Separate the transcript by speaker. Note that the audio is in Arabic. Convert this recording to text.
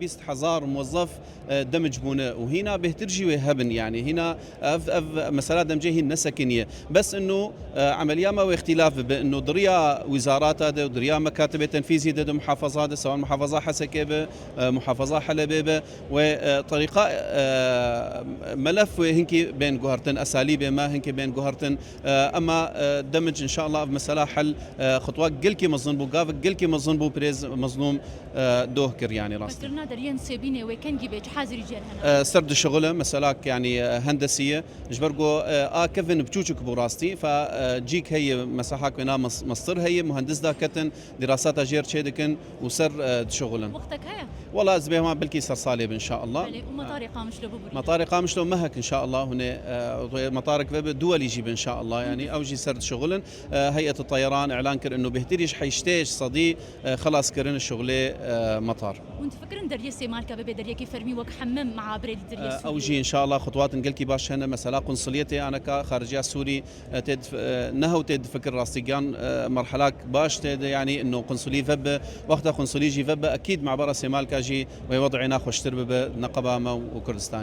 Speaker 1: 20,000 موظف دمج بونه وهنا بهترجي وهبن يعني هنا مسألة دمجه النسكنية بس إنه عملية ما واختلاف بأنه دريا وزارات هذا ودريا مكاتب تنفيذية ده محافظات سواء محافظة حسكيبة محافظة حلبيبة وطريقة ملف هنكي بين جوهرتن أساليب ما هنكي بين جوهرتن أما دمج إن شاء الله بمسألة حل خطوات قلكي مظنبو قاف قلكي مظنبو بريز مظلوم دوهكر يعني راس
Speaker 2: مسرنا دريان سيبيني وكان جيبج حاضر جرهنا
Speaker 1: سرد شغله مسألة يعني هندسية جبرجو كيفن بتشوشك براستي فجيك هي مساحة كنا مصر هي مهندس دا كتن دراسات جير شيدكن وسر شغلا
Speaker 2: وقتك هيا
Speaker 1: والله زبيه ما بلكي سر صالب ان شاء الله
Speaker 2: ومطار قامش له ببري
Speaker 1: مطار قامش له مهك ان شاء الله هنا مطار دولي يجيب ان شاء الله يعني او جي سرد شغلا هيئة الطيران اعلان كر انه بهتريش حيشتيش صدي خلاص كرن الشغله مطار
Speaker 2: وانت فكرن دريه سيماركا ببي دريه كيف فرمي وك حمم مع بريد دريه
Speaker 1: او جي ان شاء الله خطوات نقلكي باش هنا مسألة قنصليتي انا كخارجيه سوري تد نهو تد فكر راستيجان مرحلة باش تد يعني انه قنصلي فب وقتها قنصلي جي فب اكيد مع برا سيمالكا جي ووضعنا خوش تربه نقبه وكردستان